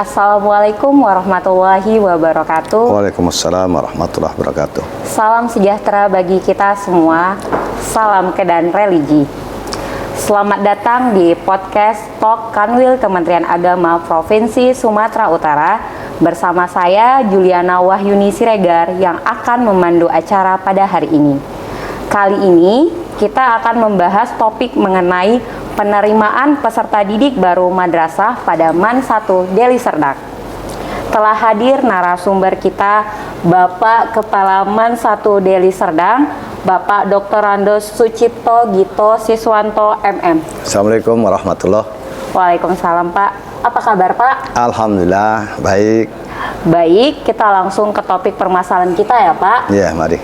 Assalamualaikum warahmatullahi wabarakatuh. Waalaikumsalam warahmatullahi wabarakatuh. Salam sejahtera bagi kita semua. Salam kedan religi. Selamat datang di podcast Talk Kanwil Kementerian Agama Provinsi Sumatera Utara bersama saya Juliana Wahyuni Siregar yang akan memandu acara pada hari ini. Kali ini kita akan membahas topik mengenai penerimaan peserta didik baru madrasah pada MAN 1 Deli Serdang. Telah hadir narasumber kita Bapak Kepala MAN 1 Deli Serdang, Bapak Dr. Randos Sucipto Gito Siswanto MM. Assalamualaikum warahmatullahi. Waalaikumsalam Pak. Apa kabar Pak? Alhamdulillah baik. Baik, kita langsung ke topik permasalahan kita ya Pak. Ya, mari.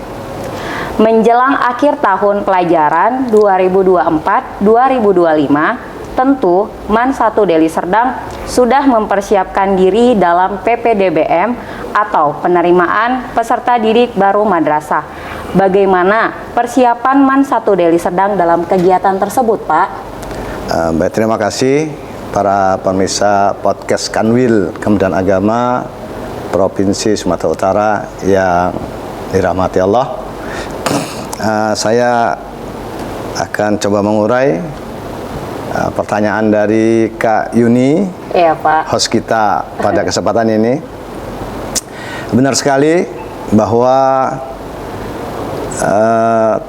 Menjelang akhir tahun pelajaran 2024-2025, tentu MAN 1 Deli Serdang sudah mempersiapkan diri dalam PPDBM atau penerimaan peserta didik baru madrasah. Bagaimana persiapan MAN 1 Deli Serdang dalam kegiatan tersebut, Pak? Baik, terima kasih para pemirsa podcast Kanwil Kementerian Agama Provinsi Sumatera Utara yang dirahmati Allah. Saya akan coba mengurai pertanyaan dari Kak Yuni, iya Pak, host kita pada kesempatan ini. Benar sekali bahwa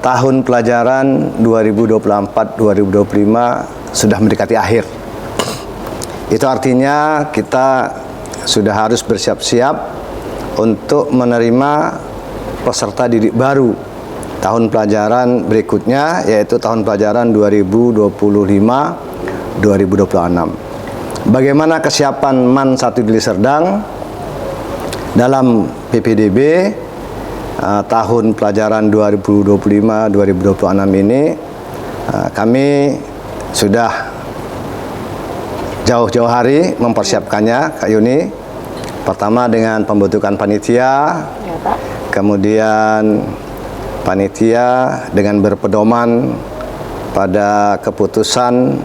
tahun pelajaran 2024-2025 sudah mendekati akhir. Itu artinya kita sudah harus bersiap-siap untuk menerima peserta didik baru tahun pelajaran berikutnya, yaitu tahun pelajaran 2025-2026. Bagaimana kesiapan MAN 1 Deli Serdang dalam PPDB tahun pelajaran 2025-2026 ini? Kami sudah jauh-jauh hari mempersiapkannya, Kak Yuni. Pertama dengan pembentukan panitia, ya, Pak. Kemudian panitia dengan berpedoman pada keputusan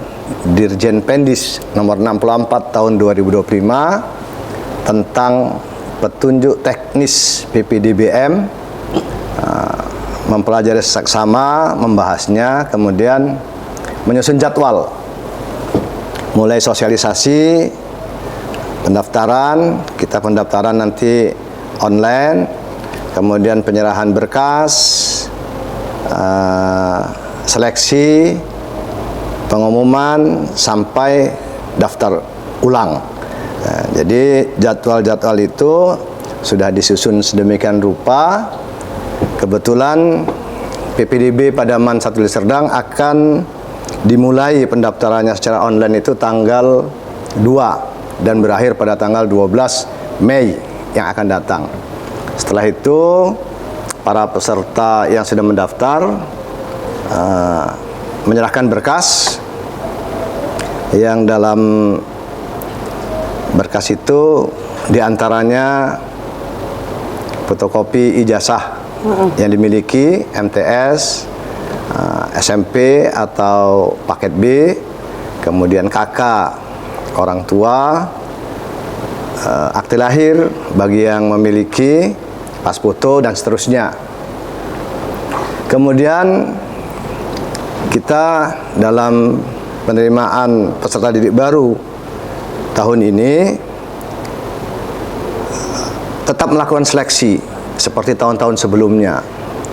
Dirjen Pendis nomor 64 tahun 2025 tentang petunjuk teknis PPDBM, mempelajari seksama, membahasnya, kemudian menyusun jadwal, mulai sosialisasi, pendaftaran, kita pendaftaran nanti online, kemudian penyerahan berkas, seleksi, pengumuman, sampai daftar ulang. Jadi jadwal-jadwal itu sudah disusun sedemikian rupa. Kebetulan PPDB pada MAN 1 Deli Serdang akan dimulai pendaftarannya secara online itu tanggal 2 dan berakhir pada tanggal 12 Mei yang akan datang. Setelah itu para peserta yang sudah mendaftar menyerahkan berkas, yang dalam berkas itu diantaranya fotokopi ijazah yang dimiliki, MTS, SMP atau paket B, kemudian KK orang tua, akte lahir bagi yang memiliki, pas foto, dan seterusnya. Kemudian kita dalam penerimaan peserta didik baru tahun ini tetap melakukan seleksi seperti tahun-tahun sebelumnya,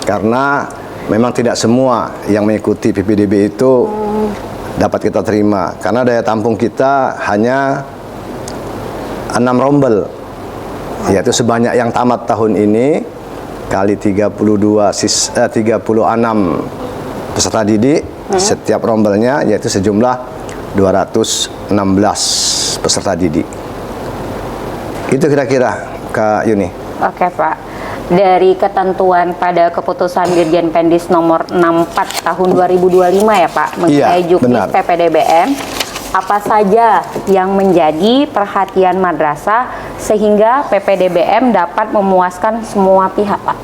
karena memang tidak semua yang mengikuti PPDB itu dapat kita terima, karena daya tampung kita hanya 6 rombel, yaitu sebanyak yang tamat tahun ini kali 36 peserta didik setiap rombelnya, yaitu sejumlah 216 peserta didik. Itu kira-kira Kak Yuni. Oke Pak, dari ketentuan pada keputusan Dirjen Pendis nomor 64 tahun 2025 ya Pak, mengenai juknis PPDBM, apa saja yang menjadi perhatian madrasah sehingga PPDBM dapat memuaskan semua pihak Pak?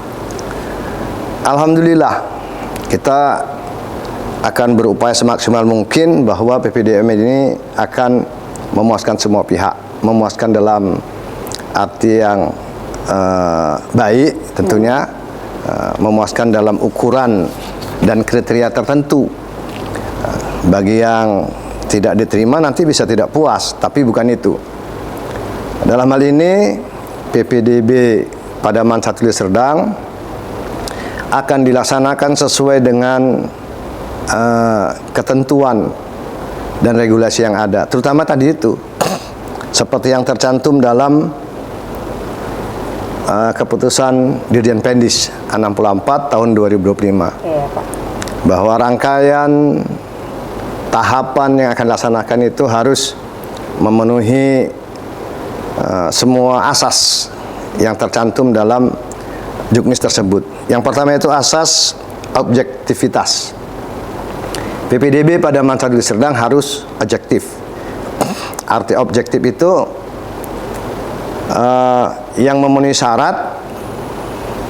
Alhamdulillah, kita akan berupaya semaksimal mungkin bahwa PPDBM ini akan memuaskan semua pihak. memuaskan dalam arti yang baik tentunya, memuaskan dalam ukuran dan kriteria tertentu. Bagi yang tidak diterima nanti bisa tidak puas, tapi bukan itu. Dalam hal ini PPDB Pademangan 1 Deli Serdang akan dilaksanakan sesuai dengan ketentuan dan regulasi yang ada, terutama tadi itu seperti yang tercantum dalam keputusan Dirjen Pendis 64 tahun 2025. Iya, Pak. Bahwa rangkaian tahapan yang akan dilaksanakan itu harus memenuhi semua asas yang tercantum dalam juknis tersebut. Yang pertama itu asas objektivitas. PPDB Pademangan 1 Deli Serdang harus objektif. Arti objektif itu yang memenuhi syarat,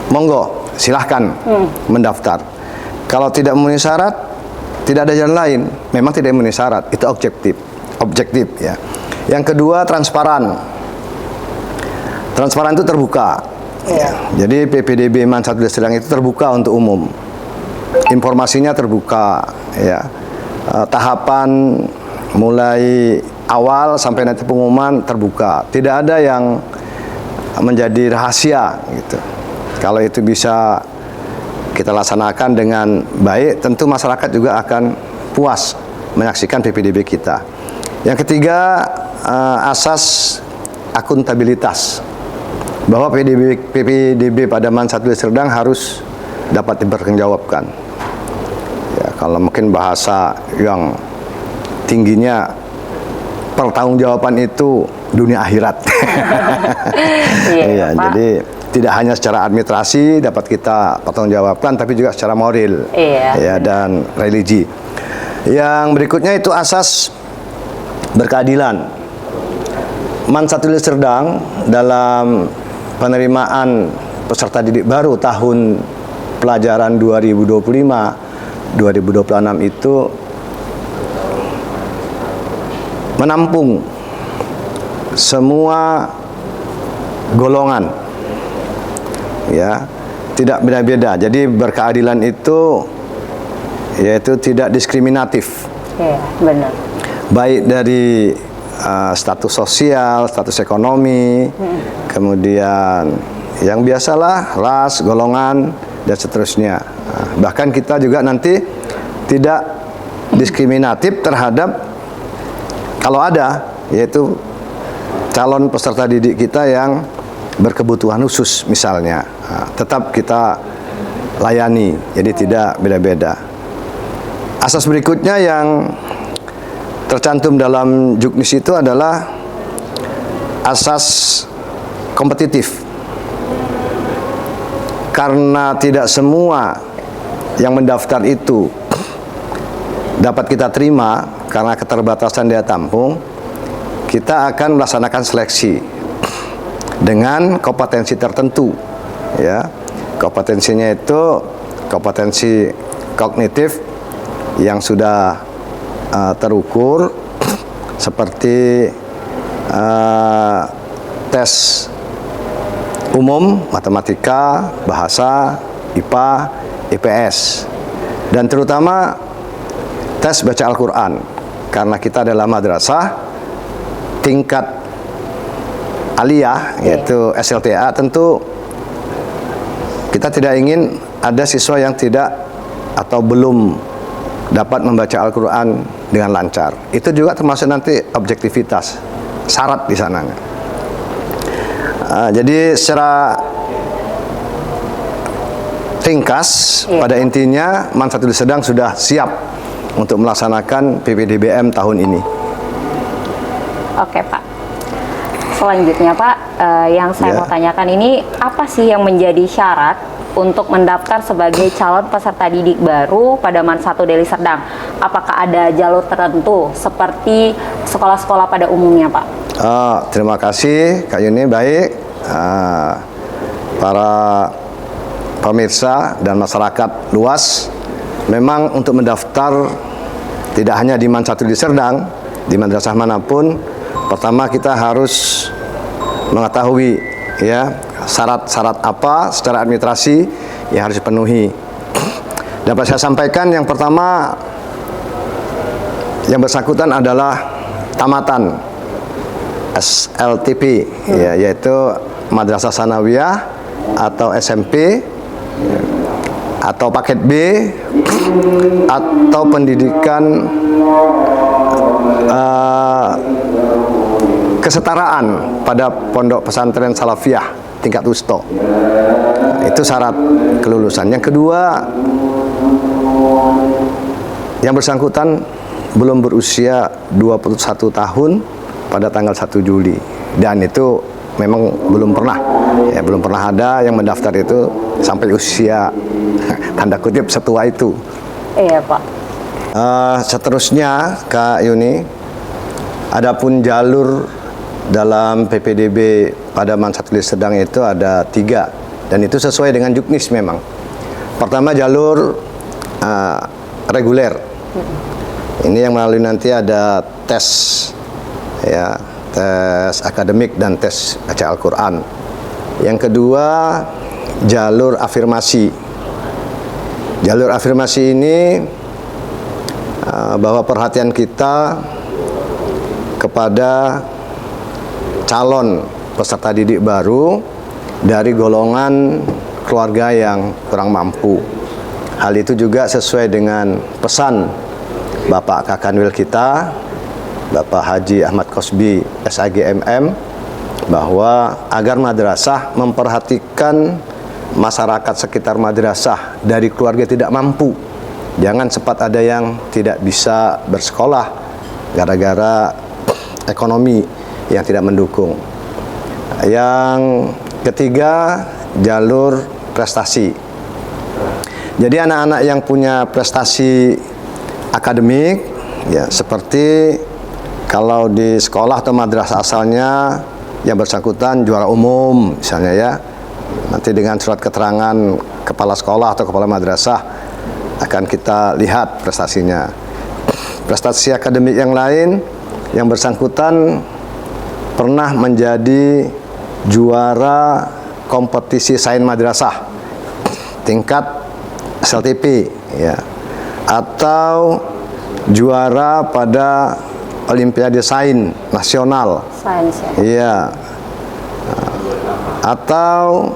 monggo silahkan mendaftar. Kalau tidak memenuhi syarat, tidak ada jalan lain. Memang tidak memenuhi syarat, itu objektif ya. Yang kedua, transparan. Transparan itu terbuka. Ya. Jadi PPDB Man 1 Deli Serdang itu terbuka untuk umum. Informasinya terbuka ya. Tahapan mulai awal sampai nanti pengumuman terbuka. Tidak ada yang menjadi rahasia gitu. Kalau itu bisa kita laksanakan dengan baik, tentu masyarakat juga akan puas menyaksikan PPDB kita. Yang ketiga, asas akuntabilitas. Bahwa PPDB Pademangan 1 Deli Serdang harus dapat dipertanggungjawabkan. Ya, kalau mungkin bahasa yang tingginya, pertanggungjawaban itu dunia akhirat. Iya, jadi tidak hanya secara administrasi dapat kita pertanggungjawabkan, tapi juga secara moral, ya, dan religi. Yang berikutnya itu asas berkeadilan. Man 1 Deli Serdang dalam penerimaan peserta didik baru tahun pelajaran 2025-2026 itu menampung semua golongan, ya, tidak beda-beda. Jadi berkeadilan itu yaitu tidak diskriminatif. Iya, benar. Baik dari status sosial, status ekonomi, kemudian yang biasalah ras, golongan, dan seterusnya. Bahkan kita juga nanti tidak diskriminatif terhadap kalau ada, yaitu calon peserta didik kita yang berkebutuhan khusus misalnya, tetap kita layani, jadi tidak beda-beda. Asas berikutnya yang tercantum dalam juknis itu adalah asas kompetitif. Karena tidak semua yang mendaftar itu dapat kita terima karena keterbatasan daya tampung, kita akan melaksanakan seleksi dengan kompetensi tertentu, ya. Kompetensinya itu kompetensi kognitif yang sudah terukur seperti tes umum, matematika, bahasa, IPA, IPS, dan terutama tes baca Al-Quran. Karena kita adalah madrasah tingkat aliyah, yaitu SLTA, tentu kita tidak ingin ada siswa yang tidak atau belum dapat membaca Al-Quran dengan lancar. Itu juga termasuk nanti objektivitas, syarat di sana. Jadi secara ringkas, pada intinya Man 1 Deli Serdang sudah siap untuk melaksanakan PPDBM tahun ini. Oke, Pak. Selanjutnya, Pak, yang saya mau tanyakan ini, apa sih yang menjadi syarat untuk mendaftar sebagai calon peserta didik baru Pademangan 1 Deli Serdang? Apakah ada jalur tertentu seperti sekolah-sekolah pada umumnya, Pak? Terima kasih Kak Yuni. Baik, para pemirsa dan masyarakat luas, memang untuk mendaftar tidak hanya di Man 1 Deli Serdang, di madrasah manapun Pertama kita harus mengetahui ya syarat-syarat apa secara administrasi yang harus dipenuhi. Dapat saya sampaikan yang pertama yang bersangkutan adalah tamatan SLTP ya, yaitu Madrasah Sanawiyah atau SMP atau paket B atau pendidikan kesetaraan pada pondok pesantren salafiyah tingkat wusta. Itu syarat kelulusan. Yang kedua, yang bersangkutan belum berusia 21 tahun pada tanggal 1 Juli dan itu memang belum pernah ada yang mendaftar itu sampai usia tanda kutip setua itu. Iya Pak. Seterusnya Kak Yuni, adapun jalur dalam PPDB pada masa tulis sedang itu ada 3 dan itu sesuai dengan juknis memang. Pertama jalur reguler. Ini yang melalui nanti ada tes ya, tes akademik dan tes baca Al-Quran. Yang kedua jalur afirmasi. Jalur afirmasi ini bahwa perhatian kita kepada calon peserta didik baru dari golongan keluarga yang kurang mampu. Hal itu juga sesuai dengan pesan Bapak Kakanwil kita, Bapak Haji Ahmad Kosbi SAGMM, bahwa agar madrasah memperhatikan masyarakat sekitar madrasah dari keluarga tidak mampu. Jangan sempat ada yang tidak bisa bersekolah gara-gara ekonomi yang tidak mendukung. Yang ketiga, jalur prestasi. Jadi anak-anak yang punya prestasi akademik ya, seperti kalau di sekolah atau madrasah asalnya yang bersangkutan juara umum misalnya ya, nanti dengan surat keterangan kepala sekolah atau kepala madrasah akan kita lihat prestasinya. Prestasi akademik yang lain yang bersangkutan pernah menjadi juara kompetisi sains madrasah tingkat SLTP ya, atau juara pada Olimpiade Sains Nasional. Sains ya. Iya. Atau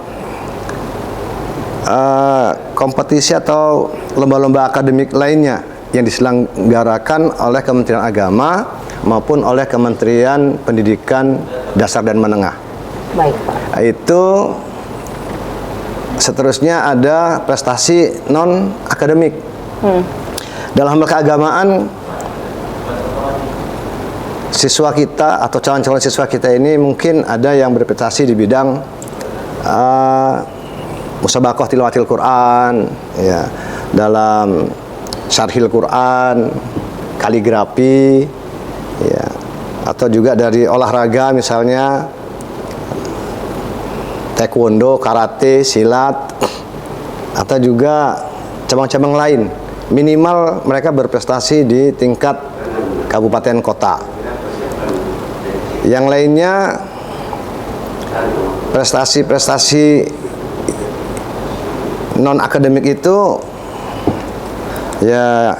kompetisi atau lomba-lomba akademik lainnya yang diselenggarakan oleh Kementerian Agama maupun oleh Kementerian Pendidikan Dasar dan Menengah. Baik Pak. Itu seterusnya ada prestasi non akademik. Dalam hal keagamaan, siswa kita atau calon-calon siswa kita ini mungkin ada yang berprestasi di bidang musabaqah tilawatil Quran ya, dalam syarhil Quran, kaligrafi ya, atau juga dari olahraga misalnya taekwondo, karate, silat, atau juga cabang-cabang lain. Minimal mereka berprestasi di tingkat kabupaten kota. Yang lainnya prestasi-prestasi non akademik itu ya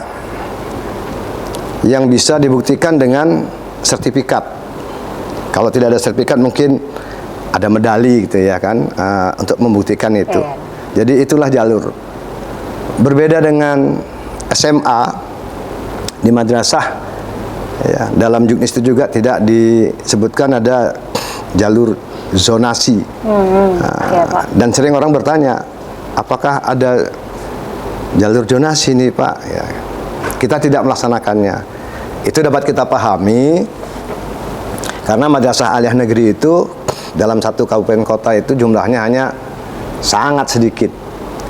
yang bisa dibuktikan dengan sertifikat. Kalau tidak ada sertifikat mungkin ada medali gitu ya kan, untuk membuktikan itu. Jadi itulah jalur. Berbeda dengan SMA di madrasah ya, dalam juknis itu juga tidak disebutkan ada jalur zonasi. Ya, Pak. Dan sering orang bertanya, apakah ada jalur zonasi nih Pak? Ya, kita tidak melaksanakannya. Itu dapat kita pahami karena madrasah aliyah negeri itu dalam satu kabupaten kota itu jumlahnya hanya sangat sedikit.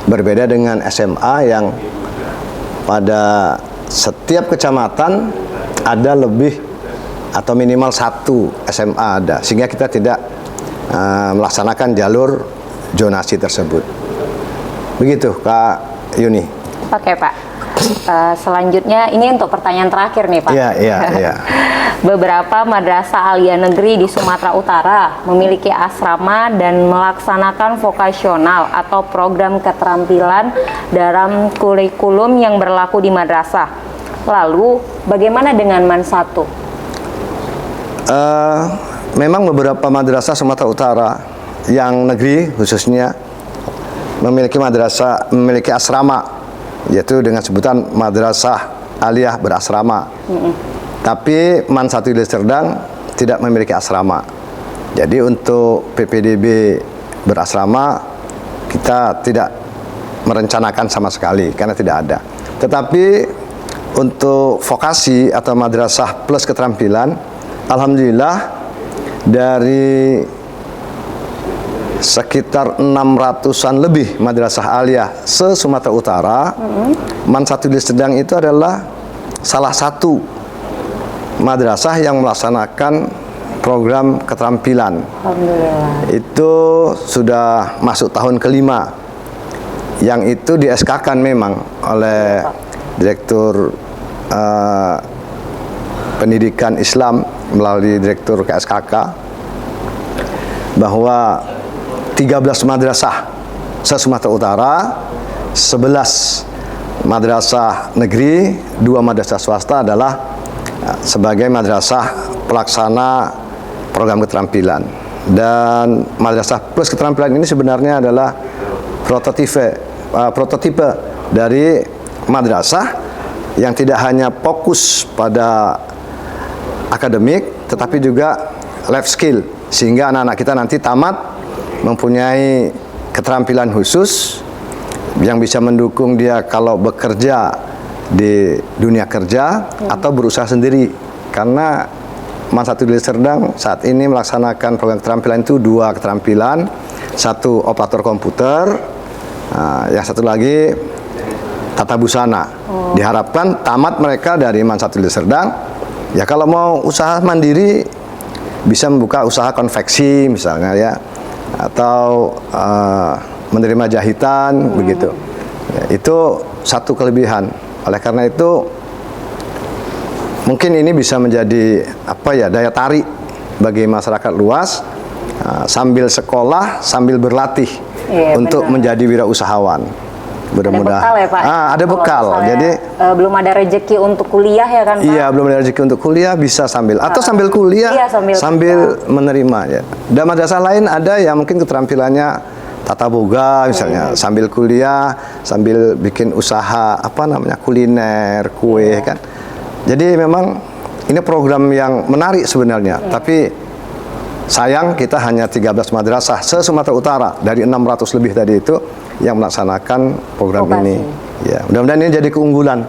Berbeda dengan SMA yang pada setiap kecamatan ada lebih atau minimal satu SMA ada, sehingga kita tidak melaksanakan jalur zonasi tersebut. Begitu Kak Yuni. Oke Pak. Selanjutnya ini untuk pertanyaan terakhir nih Pak. Iya. Beberapa madrasah aliyah negeri di Sumatera Utara memiliki asrama dan melaksanakan vokasional atau program keterampilan dalam kurikulum yang berlaku di madrasah. Lalu, bagaimana dengan MAN 1? Memang beberapa madrasah Sumatera Utara yang negeri khususnya memiliki asrama, yaitu dengan sebutan madrasah aliyah berasrama. Tapi MAN 1 Deli Serdang tidak memiliki asrama. Jadi untuk PPDB berasrama kita tidak merencanakan sama sekali karena tidak ada. Tetapi untuk vokasi atau madrasah plus keterampilan, alhamdulillah dari sekitar 600-an lebih madrasah aliyah se-Sumatera Utara, MAN 1 Deli Serdang itu adalah salah satu madrasah yang melaksanakan program keterampilan. Alhamdulillah. Itu sudah masuk tahun kelima, yang itu di SK-kan memang oleh Direktur Pendidikan Islam melalui Direktur KSKK, bahwa 13 madrasah se-Sumatera Utara, 11 madrasah negeri, 2 madrasah swasta adalah sebagai madrasah pelaksana program keterampilan. Dan madrasah plus keterampilan ini sebenarnya adalah prototipe dari madrasah yang tidak hanya fokus pada akademik, tetapi juga life skill, sehingga anak-anak kita nanti tamat mempunyai keterampilan khusus yang bisa mendukung dia kalau bekerja di dunia kerja atau berusaha sendiri. Karena MAN 1 Deli Serdang saat ini melaksanakan program keterampilan itu 2 keterampilan, 1 operator komputer, yang satu lagi tata busana. Diharapkan tamat mereka dari MAN 1 Deli Serdang, ya kalau mau usaha mandiri bisa membuka usaha konveksi misalnya ya, atau menerima jahitan begitu. Ya, itu satu kelebihan. Oleh karena itu mungkin ini bisa menjadi daya tarik bagi masyarakat luas, sambil sekolah sambil berlatih untuk menjadi wirausahawan. Mudah-mudahan ada bekal ya Pak? Ada bekal. Jadi belum ada rezeki untuk kuliah ya kan Pak? Iya, belum ada rezeki untuk kuliah, bisa sambil atau sambil kuliah, iya, sambil menerima ya. Dan madrasah lain ada yang mungkin keterampilannya tata boga misalnya, sambil kuliah, sambil bikin usaha kuliner, kue kan. Jadi memang ini program yang menarik sebenarnya, tapi sayang kita hanya 13 madrasah se-Sumatera Utara dari 600 lebih tadi itu yang melaksanakan program ini. Ya, mudah-mudahan ini jadi keunggulan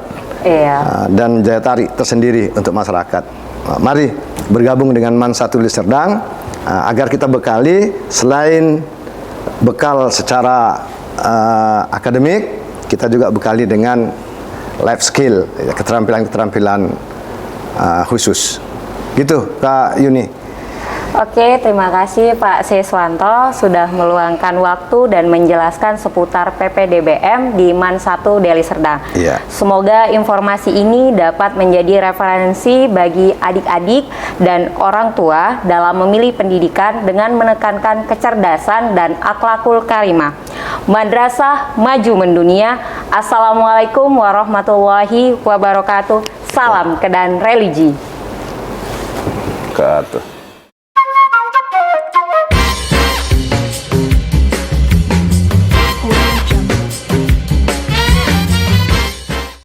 dan daya tarik tersendiri untuk masyarakat. Mari bergabung dengan MAN 1 Deli Serdang agar kita bekali, selain bekal secara akademik, kita juga bekali dengan life skill, keterampilan-keterampilan khusus. Gitu, Kak Yuni. Oke, terima kasih Pak Siswanto sudah meluangkan waktu dan menjelaskan seputar PPDBM di MAN 1 Deli Serdang. Iya. Semoga informasi ini dapat menjadi referensi bagi adik-adik dan orang tua dalam memilih pendidikan dengan menekankan kecerdasan dan akhlakul karimah. Madrasah maju mendunia. Assalamualaikum warahmatullahi wabarakatuh. Salam Kedan Religi. Kata.